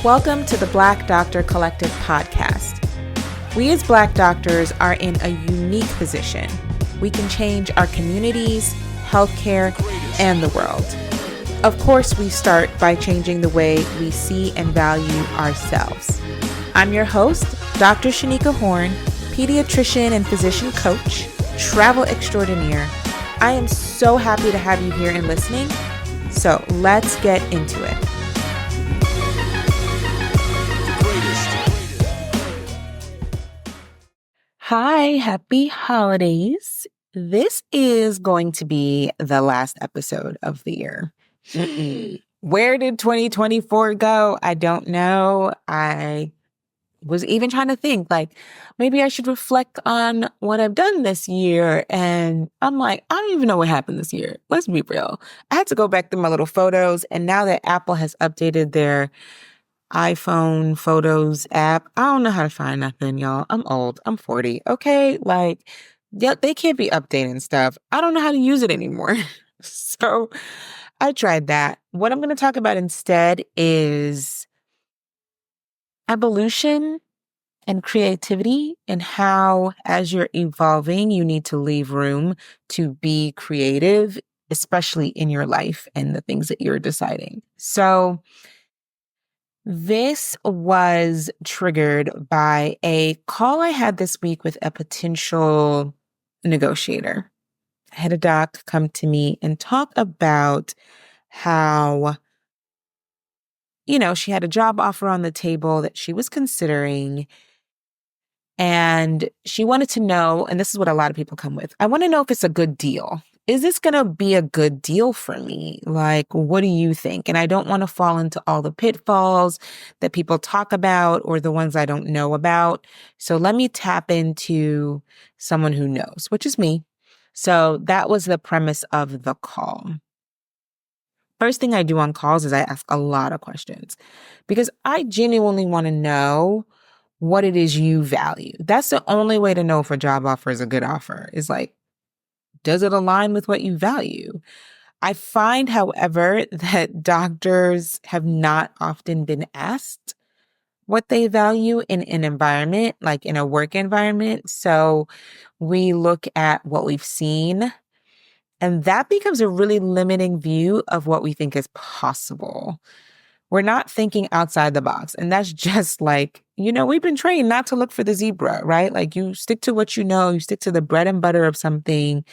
Welcome to the Black Doctor Collective podcast. We as Black doctors are in a unique position. We can change our communities, healthcare, and the world. Of course, we start by changing the way we see and value ourselves. I'm your host, Dr. Shanika Horn, pediatrician and physician coach, travel extraordinaire. I am so happy to have you here and listening. So let's get into it. Hi, happy holidays. This is going to be the last episode of the year. Where did 2024 go? I don't know. I was even trying to think maybe I should reflect on what I've done this year. And I'm like, I don't even know what happened this year. Let's be real. I had to go back through my little photos. And now that Apple has updated their iPhone Photos app, I don't know how to find nothing, y'all. I'm old. I'm 40. Okay. They can't be updating stuff. I don't know how to use it anymore. So I tried that. What I'm going to talk about instead is evolution and creativity, and how, as you're evolving, you need to leave room to be creative, especially in your life and the things that you're deciding. So this was triggered by a call I had this week with a potential negotiator. I had a doc come to me and talk about how, she had a job offer on the table that she was considering. And she wanted to know, and this is what a lot of people come with, I want to know if it's a good deal. Is this going to be a good deal for me? What do you think? And I don't want to fall into all the pitfalls that people talk about or the ones I don't know about. So let me tap into someone who knows, which is me. So that was the premise of the call. First thing I do on calls is I ask a lot of questions because I genuinely want to know what it is you value. That's the only way to know if a job offer is a good offer, is does it align with what you value? I find, however, that doctors have not often been asked what they value in an environment, like in a work environment. So we look at what we've seen, and that becomes a really limiting view of what we think is possible. We're not thinking outside the box. And that's just we've been trained not to look for the zebra, right? You stick to what you know, you stick to the bread and butter of something.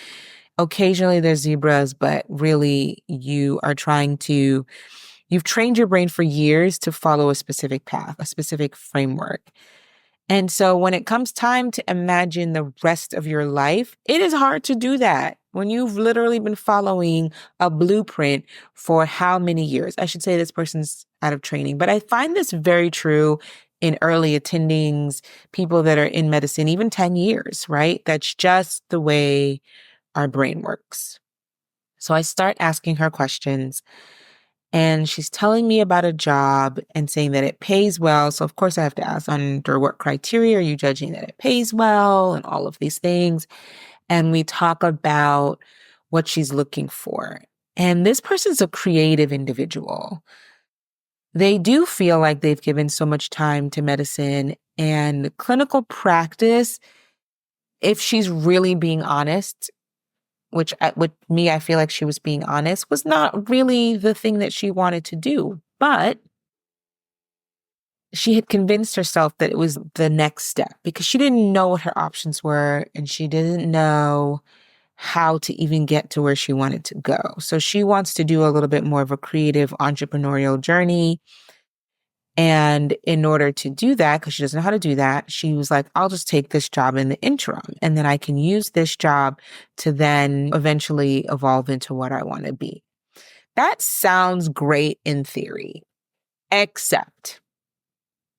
Occasionally there's zebras, but really you've trained your brain for years to follow a specific path, a specific framework. And so when it comes time to imagine the rest of your life, it is hard to do that when you've literally been following a blueprint for how many years? I should say this person's out of training, but I find this very true in early attendings, people that are in medicine, even 10 years, right? That's just the way our brain works. So I start asking her questions, and she's telling me about a job and saying that it pays well. So of course I have to ask, under what criteria are you judging that it pays well, and all of these things. And we talk about what she's looking for. And this person's a creative individual. They do feel like they've given so much time to medicine and clinical practice. If she's really being honest, which with me, I feel like she was being honest, was not really the thing that she wanted to do. But she had convinced herself that it was the next step because she didn't know what her options were, and she didn't know how to even get to where she wanted to go. So she wants to do a little bit more of a creative entrepreneurial journey. And in order to do that, because she doesn't know how to do that, she was like, I'll just take this job in the interim, and then I can use this job to then eventually evolve into what I want to be. That sounds great in theory, except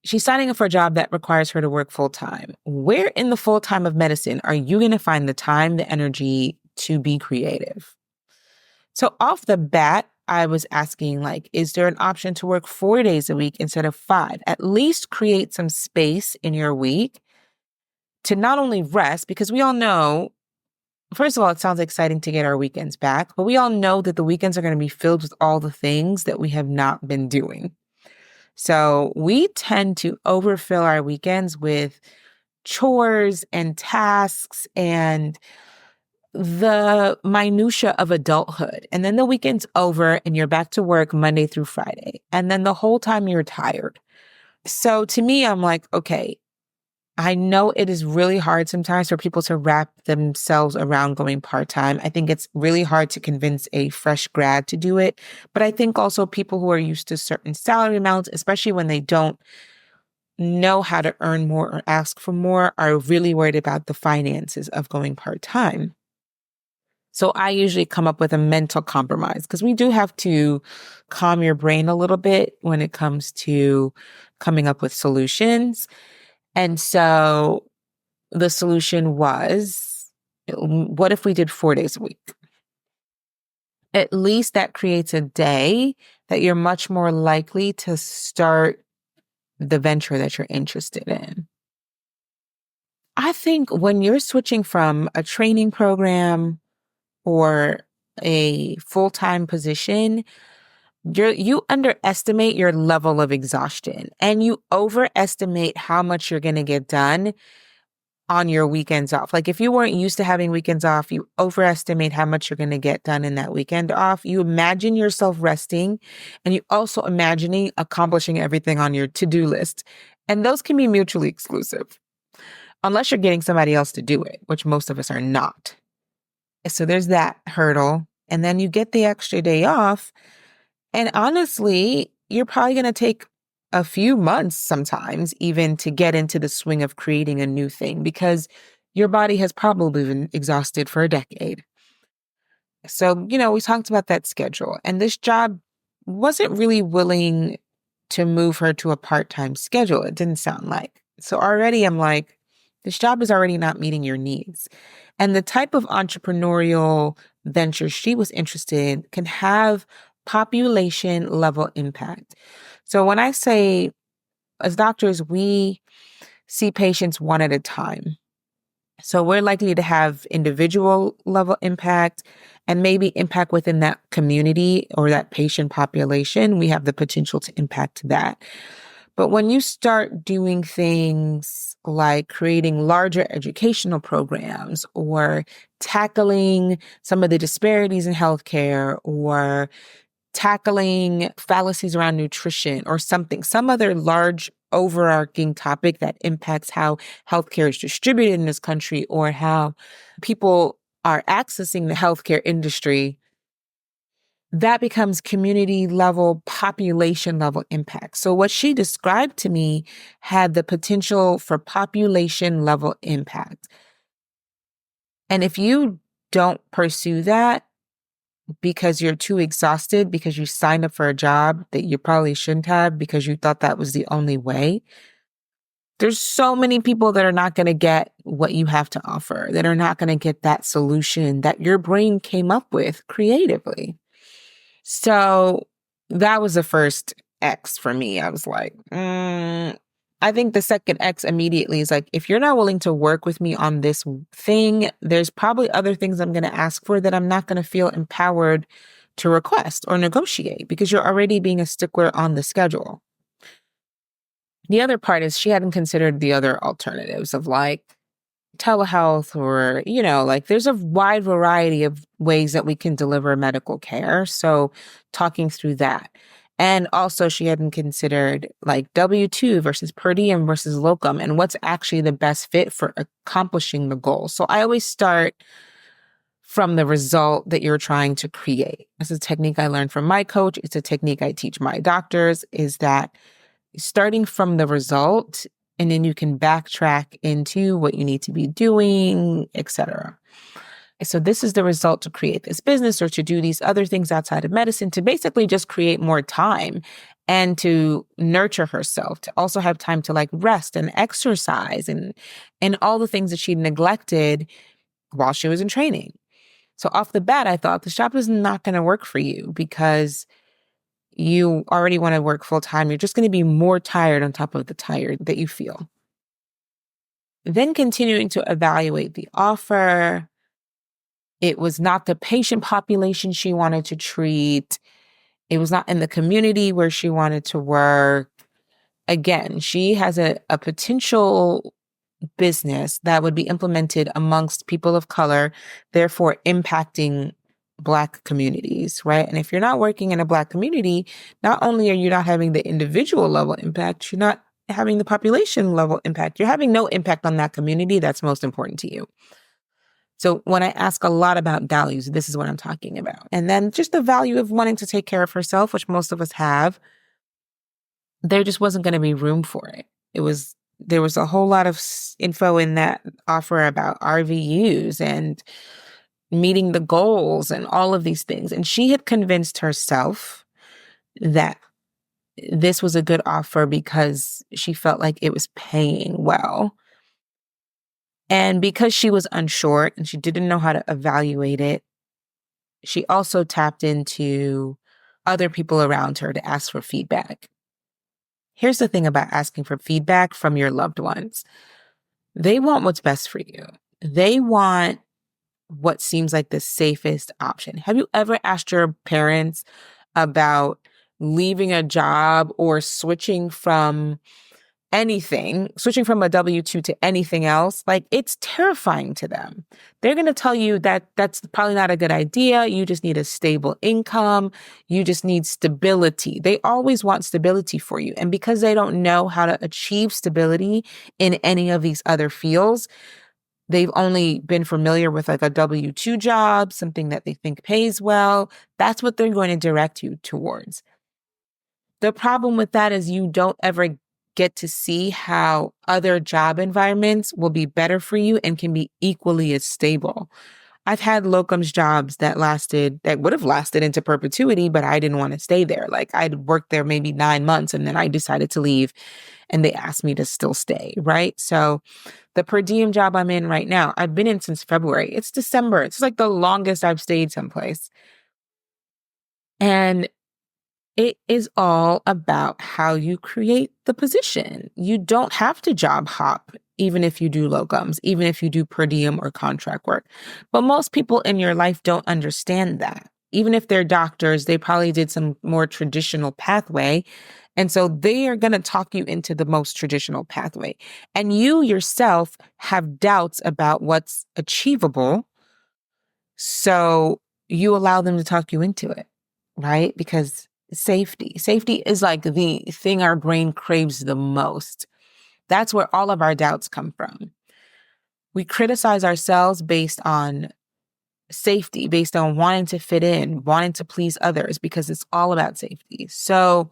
she's signing up for a job that requires her to work full time. Where in the full time of medicine are you going to find the time, the energy to be creative? So off the bat, I was asking, is there an option to work 4 days a week instead of 5? At least create some space in your week to not only rest, because we all know, first of all, it sounds exciting to get our weekends back, but we all know that the weekends are going to be filled with all the things that we have not been doing. So we tend to overfill our weekends with chores and tasks and the minutia of adulthood. And then the weekend's over and you're back to work Monday through Friday. And then the whole time you're tired. So to me, I'm like, okay, I know it is really hard sometimes for people to wrap themselves around going part-time. I think it's really hard to convince a fresh grad to do it. But I think also people who are used to certain salary amounts, especially when they don't know how to earn more or ask for more, are really worried about the finances of going part-time. So I usually come up with a mental compromise because we do have to calm your brain a little bit when it comes to coming up with solutions. And so the solution was, what if we did 4 days a week? At least that creates a day that you're much more likely to start the venture that you're interested in. I think when you're switching from a training program or a full-time position, you underestimate your level of exhaustion and you overestimate how much you're going to get done on your weekends off. Like if you weren't used to having weekends off, you overestimate how much you're going to get done in that weekend off. You imagine yourself resting and you also imagining accomplishing everything on your to-do list. And those can be mutually exclusive unless you're getting somebody else to do it, which most of us are not. So there's that hurdle. And then you get the extra day off. And honestly, you're probably going to take a few months sometimes even to get into the swing of creating a new thing because your body has probably been exhausted for a decade. So, we talked about that schedule, and this job wasn't really willing to move her to a part-time schedule. It didn't sound like. So already I'm like, this job is already not meeting your needs. And the type of entrepreneurial venture she was interested in can have population level impact. So when I say, as doctors, we see patients one at a time. So we're likely to have individual level impact and maybe impact within that community or that patient population. We have the potential to impact that. But when you start doing things like creating larger educational programs or tackling some of the disparities in healthcare or tackling fallacies around nutrition or some other large overarching topic that impacts how healthcare is distributed in this country or how people are accessing the healthcare industry, that becomes community level, population level impact. So what she described to me had the potential for population level impact. And if you don't pursue that, because you're too exhausted, because you signed up for a job that you probably shouldn't have because you thought that was the only way. There's so many people that are not going to get what you have to offer, that are not going to get that solution that your brain came up with creatively. So that was the first X for me. I was like, I think the second X immediately is like, if you're not willing to work with me on this thing, there's probably other things I'm going to ask for that I'm not going to feel empowered to request or negotiate because you're already being a stickler on the schedule. The other part is she hadn't considered the other alternatives of like telehealth or, like there's a wide variety of ways that we can deliver medical care. So talking through that. And also she hadn't considered like W-2 versus per diem versus locum and what's actually the best fit for accomplishing the goal. So I always start from the result that you're trying to create. This is a technique I learned from my coach. It's a technique I teach my doctors, is that starting from the result and then you can backtrack into what you need to be doing, etc. So this is the result to create this business or to do these other things outside of medicine, to basically just create more time and to nurture herself, to also have time to like rest and exercise and all the things that she neglected while she was in training. So off the bat, I thought this job is not going to work for you because you already want to work full time. You're just going to be more tired on top of the tired that you feel. Then continuing to evaluate the offer. It was not the patient population she wanted to treat. It was not in the community where she wanted to work. again, she has a potential business that would be implemented amongst people of color, therefore impacting Black communities, right? And if you're not working in a Black community, not only are you not having the individual level impact, you're not having the population level impact. You're having no impact on that community that's most important to you. So when I ask a lot about values, this is what I'm talking about. And then just the value of wanting to take care of herself, which most of us have, there just wasn't going to be room for it. There was a whole lot of info in that offer about RVUs and meeting the goals and all of these things. And she had convinced herself that this was a good offer because she felt like it was paying well. And because she was unsure and she didn't know how to evaluate it, she also tapped into other people around her to ask for feedback. Here's the thing about asking for feedback from your loved ones. They want what's best for you. They want what seems like the safest option. Have you ever asked your parents about leaving a job or switching from switching from a W-2 to anything else? Like, it's terrifying to them. They're going to tell you that that's probably not a good idea. You just need a stable income. You just need stability. They always want stability for you. And because they don't know how to achieve stability in any of these other fields, they've only been familiar with like a W-2 job, something that they think pays well. That's what they're going to direct you towards. The problem with that is you don't ever get to see how other job environments will be better for you and can be equally as stable. I've had locums jobs that would have lasted into perpetuity, but I didn't want to stay there. Like, I'd worked there maybe 9 months and then I decided to leave and they asked me to still stay, right? So the per diem job I'm in right now, I've been in since February. It's December. It's like the longest I've stayed someplace. And it is all about how you create the position. You don't have to job hop, even if you do locums, even if you do per diem or contract work. But most people in your life don't understand that. Even if they're doctors, they probably did some more traditional pathway. And so they are going to talk you into the most traditional pathway. And you yourself have doubts about what's achievable. So you allow them to talk you into it, right? Because safety is like the thing our brain craves the most. That's where all of our doubts come from. We criticize ourselves based on safety, based on wanting to fit in, wanting to please others, because it's all about safety. So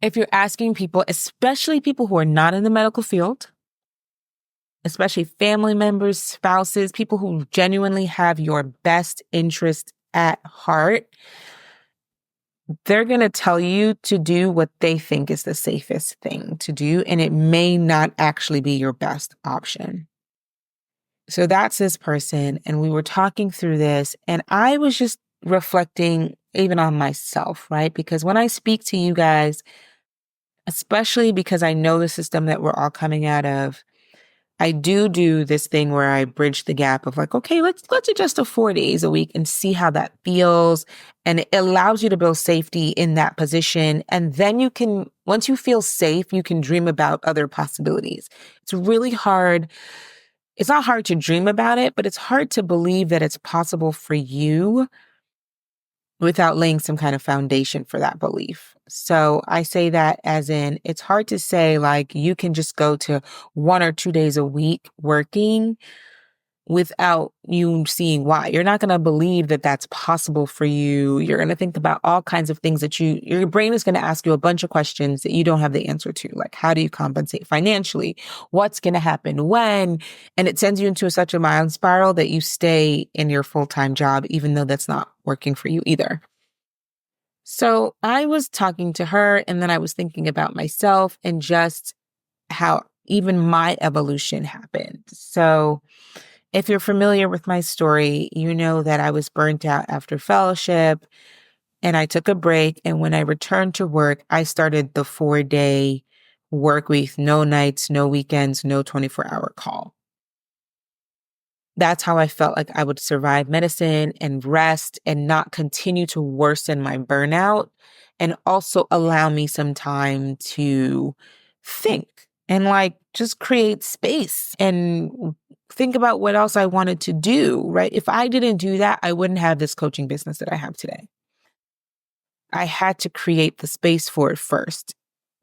if you're asking people, especially people who are not in the medical field, especially family members, spouses, people who genuinely have your best interest at heart, they're going to tell you to do what they think is the safest thing to do, and it may not actually be your best option. So that's this person, and we were talking through this, and I was just reflecting even on myself, right? Because when I speak to you guys, especially because I know the system that we're all coming out of, I do this thing where I bridge the gap of like, okay, let's adjust to 4 days a week and see how that feels. And it allows you to build safety in that position. And then you can, once you feel safe, you can dream about other possibilities. It's really hard. It's not hard to dream about it, but it's hard to believe that it's possible for you without laying some kind of foundation for that belief. So I say that as in, it's hard to say like you can just go to 1 or 2 days a week working without you seeing why. You're not going to believe that that's possible for you. You're going to think about all kinds of things that your brain is going to ask you a bunch of questions that you don't have the answer to. Like, how do you compensate financially? What's going to happen when? And it sends you into such a mind spiral that you stay in your full-time job, even though that's not working for you either. So I was talking to her, and then I was thinking about myself and just how even my evolution happened. So if you're familiar with my story, you know that I was burnt out after fellowship and I took a break. And when I returned to work, I started the 4-day work week, no nights, no weekends, no 24-hour call. That's how I felt like I would survive medicine and rest and not continue to worsen my burnout and also allow me some time to think and like just create space and think about what else I wanted to do, right? If I didn't do that, I wouldn't have this coaching business that I have today. I had to create the space for it first.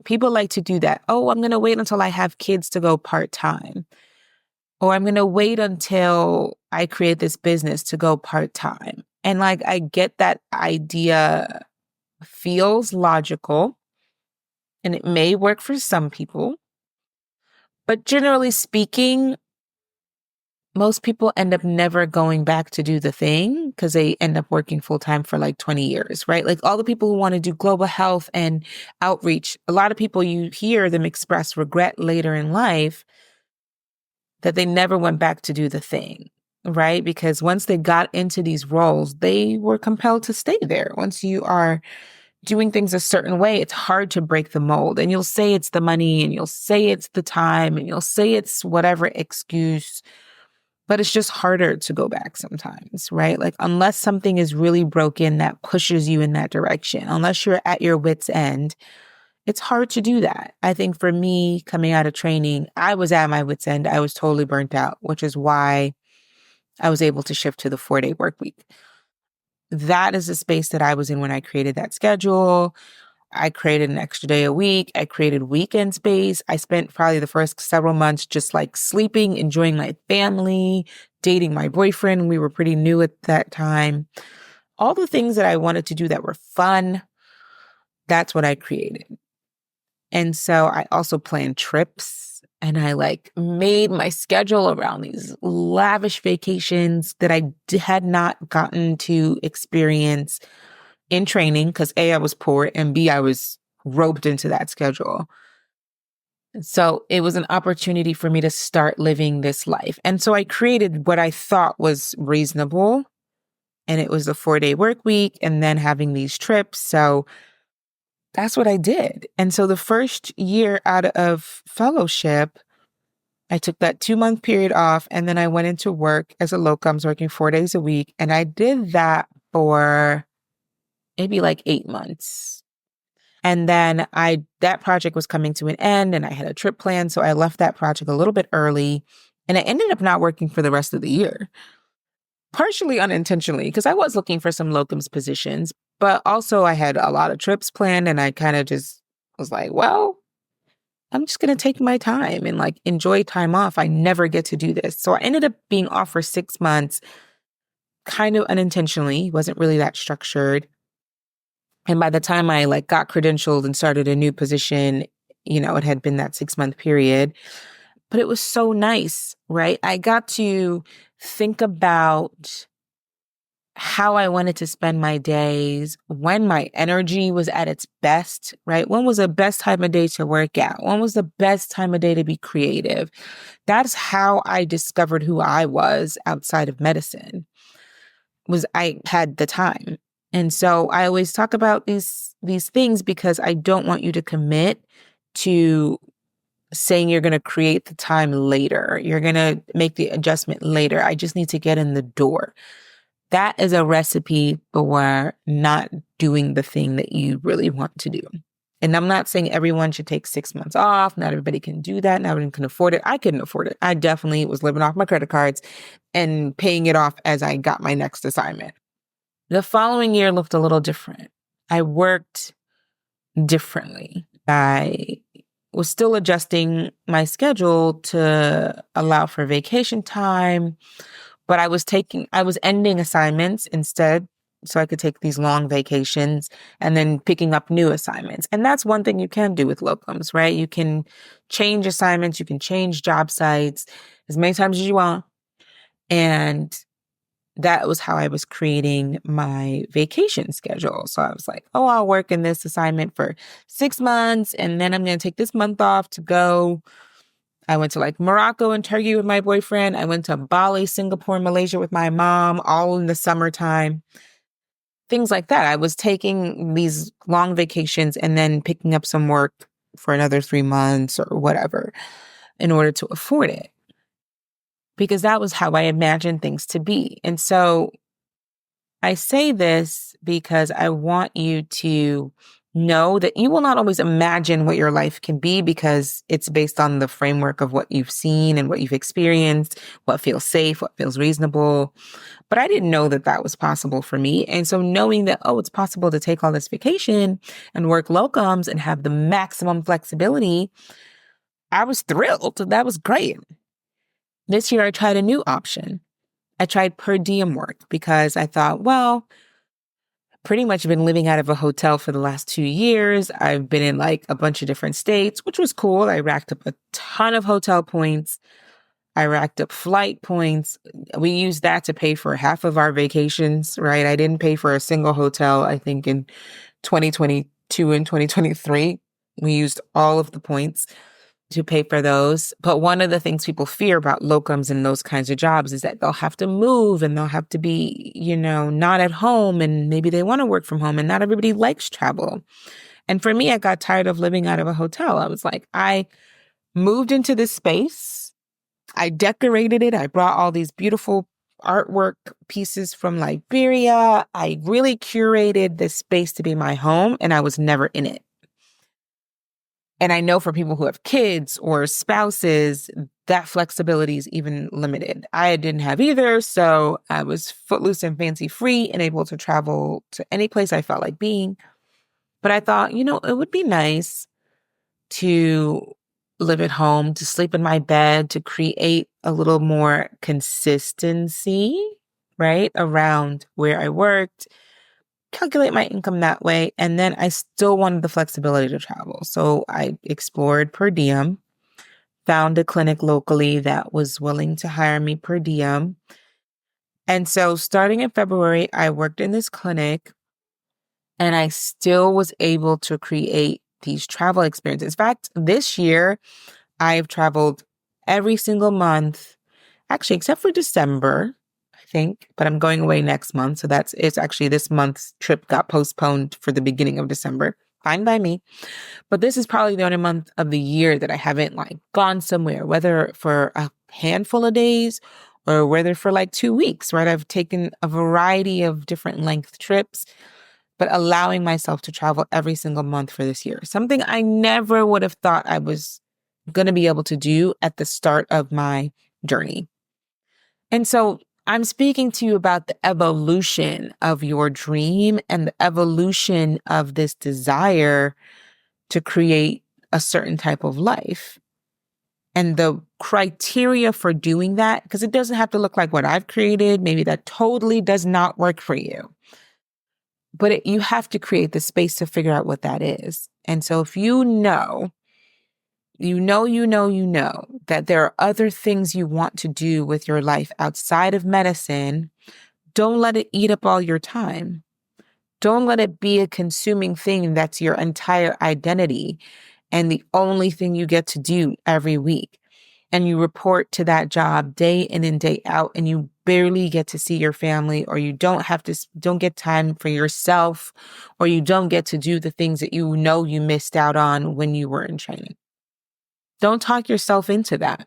People like to do that. Oh, I'm going to wait until I have kids to go part-time. Or I'm going to wait until I create this business to go part-time. And like, I get that idea feels logical and it may work for some people. But generally speaking, most people end up never going back to do the thing because they end up working full time for like 20 years, right? Like all the people who want to do global health and outreach, a lot of people, you hear them express regret later in life that they never went back to do the thing, right? Because once they got into these roles, they were compelled to stay there. Once you are doing things a certain way, it's hard to break the mold. And you'll say it's the money and you'll say it's the time and you'll say it's whatever excuse, but it's just harder to go back sometimes, right? Like unless something is really broken that pushes you in that direction, unless you're at your wit's end, it's hard to do that. I think for me, coming out of training, I was at my wit's end. I was totally burnt out, which is why I was able to shift to the 4-day work week. That is the space that I was in when I created that schedule. I created an extra day a week. I created weekend space. I spent probably the first several months just like sleeping, enjoying my family, dating my boyfriend. We were pretty new at that time. All the things that I wanted to do that were fun, that's what I created. And so I also planned trips and I like made my schedule around these lavish vacations that I had not gotten to experience in training because A, I was poor, and B, I was roped into that schedule. So it was an opportunity for me to start living this life. And so I created what I thought was reasonable. And it was a 4-day work week and then having these trips. So that's what I did. And so the first year out of fellowship, I took that 2-month period off and then I went into work as a locum, working 4 days a week. And I did that for maybe like 8 months. And then that project was coming to an end and I had a trip planned. So I left that project a little bit early and I ended up not working for the rest of the year. Partially unintentionally, because I was looking for some locums positions, but also I had a lot of trips planned and I kind of just was like, well, I'm just going to take my time and like enjoy time off. I never get to do this. So I ended up being off for 6 months, kind of unintentionally, wasn't really that structured. And by the time I like got credentialed and started a new position, it had been that 6-month period, but it was so nice, right? I got to think about how I wanted to spend my days, when my energy was at its best, right? When was the best time of day to work out? When was the best time of day to be creative? That's how I discovered who I was outside of medicine, was I had the time. And so I always talk about these things because I don't want you to commit to saying you're going to create the time later. You're going to make the adjustment later. I just need to get in the door. That is a recipe for not doing the thing that you really want to do. And I'm not saying everyone should take 6 months off. Not everybody can do that. Not everyone can afford it. I couldn't afford it. I definitely was living off my credit cards and paying it off as I got my next assignment. The following year looked a little different. I worked differently. I was still adjusting my schedule to allow for vacation time, but I was ending assignments instead so I could take these long vacations and then picking up new assignments. And that's one thing you can do with locums, right? You can change assignments, you can change job sites as many times as you want. And that was how I was creating my vacation schedule. So I was like, oh, I'll work in this assignment for 6 months and then I'm going to take this month off to go. I went to like Morocco and Turkey with my boyfriend. I went to Bali, Singapore, Malaysia with my mom, all in the summertime. Things like that. I was taking these long vacations and then picking up some work for another 3 months or whatever in order to afford it. Because that was how I imagined things to be. And so I say this because I want you to know that you will not always imagine what your life can be because it's based on the framework of what you've seen and what you've experienced, what feels safe, what feels reasonable. But I didn't know that that was possible for me. And so knowing that, oh, it's possible to take all this vacation and work locums and have the maximum flexibility, I was thrilled. That was great. This year, I tried a new option. I tried per diem work because I thought, well, pretty much been living out of a hotel for the last 2 years. I've been in like a bunch of different states, which was cool. I racked up a ton of hotel points. I racked up flight points. We used that to pay for half of our vacations, right? I didn't pay for a single hotel, I think, in 2022 and 2023. We used all of the points to pay for those. But one of the things people fear about locums and those kinds of jobs is that they'll have to move and they'll have to be, not at home, and maybe they want to work from home, and not everybody likes travel. And for me, I got tired of living out of a hotel. I was like, I moved into this space. I decorated it. I brought all these beautiful artwork pieces from Liberia. I really curated this space to be my home, and I was never in it. And I know for people who have kids or spouses, that flexibility is even limited. I didn't have either, so I was footloose and fancy free and able to travel to any place I felt like being. But I thought, it would be nice to live at home, to sleep in my bed, to create a little more consistency, right, around where I worked, calculate my income that way. And then I still wanted the flexibility to travel. So I explored per diem, found a clinic locally that was willing to hire me per diem. And so starting in February, I worked in this clinic and I still was able to create these travel experiences. In fact, this year, I've traveled every single month, actually, except for December, I think, but I'm going away next month. So it's actually this month's trip got postponed for the beginning of December. Fine by me. But this is probably the only month of the year that I haven't gone somewhere, whether for a handful of days or whether for 2 weeks, right? I've taken a variety of different length trips, but allowing myself to travel every single month for this year, something I never would have thought I was going to be able to do at the start of my journey. And so I'm speaking to you about the evolution of your dream and the evolution of this desire to create a certain type of life. And the criteria for doing that, because it doesn't have to look like what I've created. Maybe that totally does not work for you. But you have to create the space to figure out what that is. And so if you know that there are other things you want to do with your life outside of medicine, don't let it eat up all your time. Don't let it be a consuming thing that's your entire identity and the only thing you get to do every week. And you report to that job day in and day out, and you barely get to see your family, or you don't get time for yourself, or you don't get to do the things that you missed out on when you were in training. Don't talk yourself into that.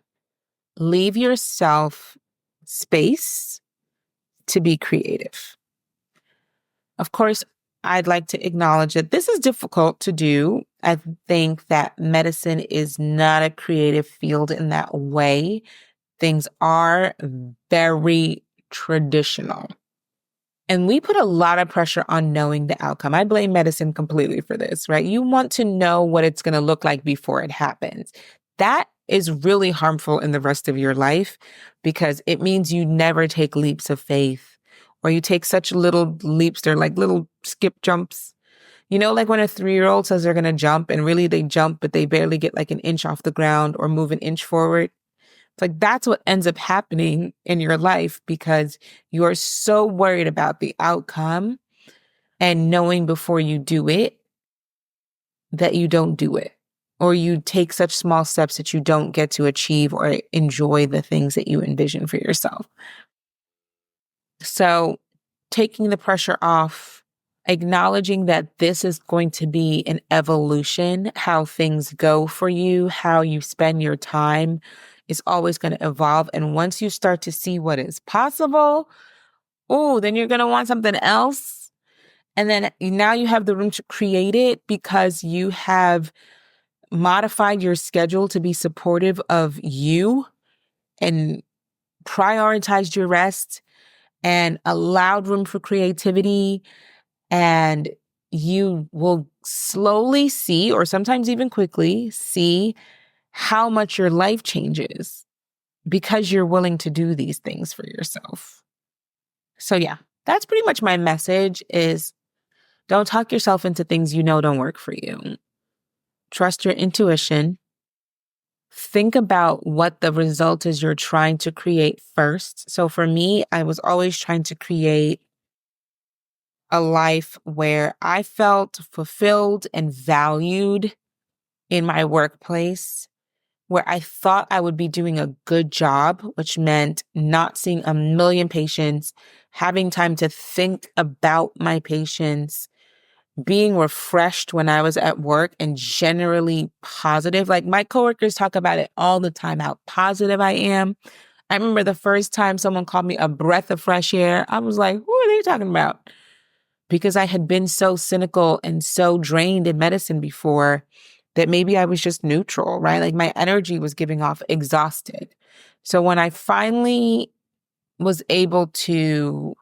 Leave yourself space to be creative. Of course, I'd like to acknowledge that this is difficult to do. I think that medicine is not a creative field in that way. Things are very traditional. And we put a lot of pressure on knowing the outcome. I blame medicine completely for this, right? You want to know what it's going to look like before it happens. That is really harmful in the rest of your life because it means you never take leaps of faith, or you take such little leaps. They're like little skip jumps. Like when a 3-year-old says they're going to jump and really they jump, but they barely get an inch off the ground or move an inch forward. It's that's what ends up happening in your life because you are so worried about the outcome and knowing before you do it that you don't do it, or you take such small steps that you don't get to achieve or enjoy the things that you envision for yourself. So taking the pressure off, acknowledging that this is going to be an evolution, how things go for you, how you spend your time is always going to evolve. And once you start to see what is possible, then you're going to want something else. And then now you have the room to create it because you have modified your schedule to be supportive of you and prioritized your rest and allowed room for creativity. And you will slowly see, or sometimes even quickly see, how much your life changes because you're willing to do these things for yourself. So yeah, that's pretty much my message is don't talk yourself into things you know don't work for you. Trust your intuition. Think about what the result is you're trying to create first. So for me, I was always trying to create a life where I felt fulfilled and valued in my workplace, where I thought I would be doing a good job, which meant not seeing a million patients, having time to think about my patients, being refreshed when I was at work and generally positive. Like my coworkers talk about it all the time, how positive I am. I remember the first time someone called me a breath of fresh air. I was like, who are they talking about? Because I had been so cynical and so drained in medicine before that maybe I was just neutral, right? Like my energy was giving off exhausted. So when I finally was able to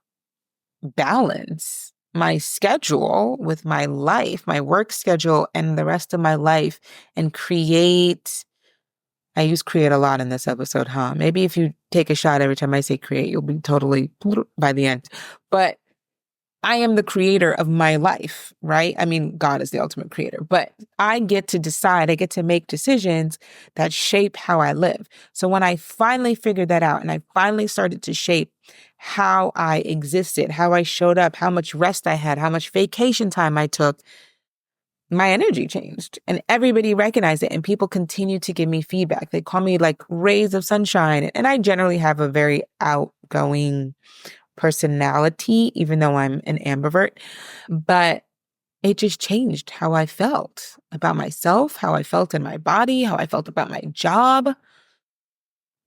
balance my schedule with my life, my work schedule and the rest of my life and create, I use create a lot in this episode, huh? Maybe if you take a shot every time I say create, you'll be totally by the end. But I am the creator of my life, right? I mean, God is the ultimate creator, but I get to decide, I get to make decisions that shape how I live. So when I finally figured that out and I finally started to shape how I existed, how I showed up, how much rest I had, how much vacation time I took, my energy changed and everybody recognized it and people continue to give me feedback. They call me like rays of sunshine. And I generally have a very outgoing personality, even though I'm an ambivert, but it just changed how I felt about myself, how I felt in my body, how I felt about my job.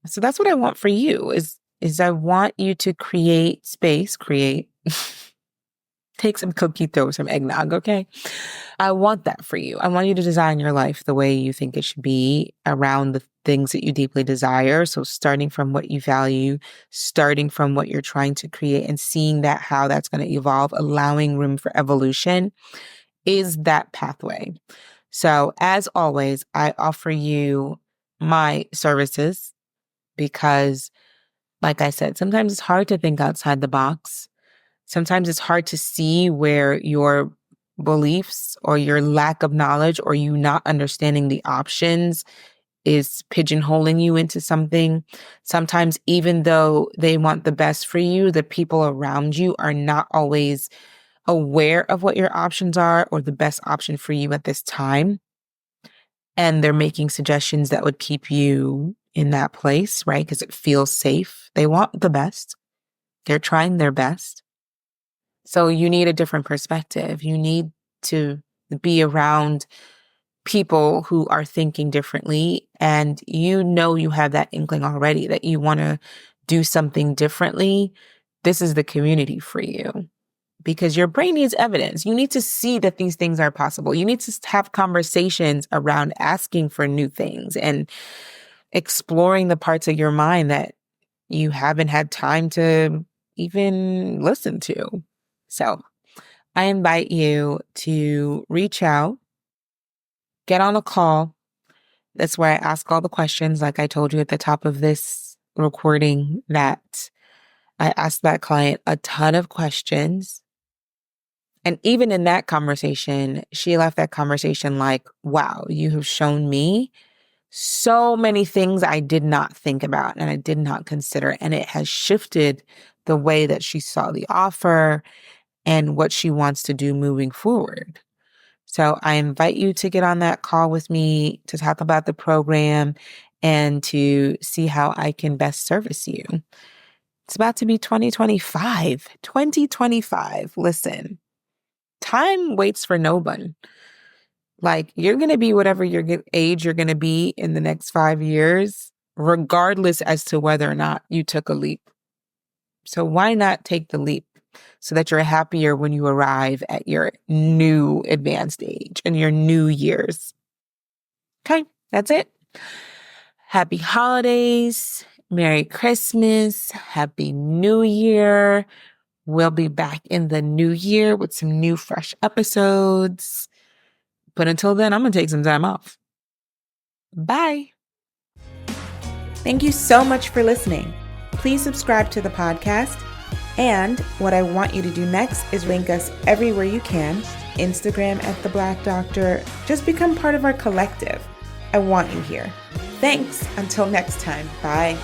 So that's what I want for you is I want you to create space, take some coquito, some eggnog, okay? I want that for you. I want you to design your life the way you think it should be around the things that you deeply desire. So starting from what you value, starting from what you're trying to create and seeing that how that's going to evolve, allowing room for evolution is that pathway. So as always, I offer you my services because like I said, sometimes it's hard to think outside the box. Sometimes it's hard to see where your beliefs or your lack of knowledge or you not understanding the options is pigeonholing you into something. Sometimes even though they want the best for you, the people around you are not always aware of what your options are or the best option for you at this time. And they're making suggestions that would keep you in that place, right? Because it feels safe. They want the best. They're trying their best. So you need a different perspective. You need to be around people who are thinking differently. And you know you have that inkling already that you want to do something differently. This is the community for you because your brain needs evidence. You need to see that these things are possible. You need to have conversations around asking for new things and exploring the parts of your mind that you haven't had time to even listen to. So I invite you to reach out, get on a call. That's where I ask all the questions. Like I told you at the top of this recording that I asked that client a ton of questions. And even in that conversation, she left that conversation like, wow, you have shown me so many things I did not think about and I did not consider. And it has shifted the way that she saw the offer and what she wants to do moving forward. So I invite you to get on that call with me to talk about the program and to see how I can best service you. It's about to be 2025. 2025. Listen, time waits for no one. Like you're going to be whatever your age you're going to be in the next 5 years, regardless as to whether or not you took a leap. So why not take the leap? so that you're happier when you arrive at your new advanced age and your new years. Okay, that's it. Happy holidays. Merry Christmas. Happy New Year. We'll be back in the new year with some new, fresh episodes. But until then, I'm going to take some time off. Bye. Thank you so much for listening. Please subscribe to the podcast. And what I want you to do next is link us everywhere you can. Instagram at The Black Doctor. Just become part of our collective. I want you here. Thanks. Until next time. Bye.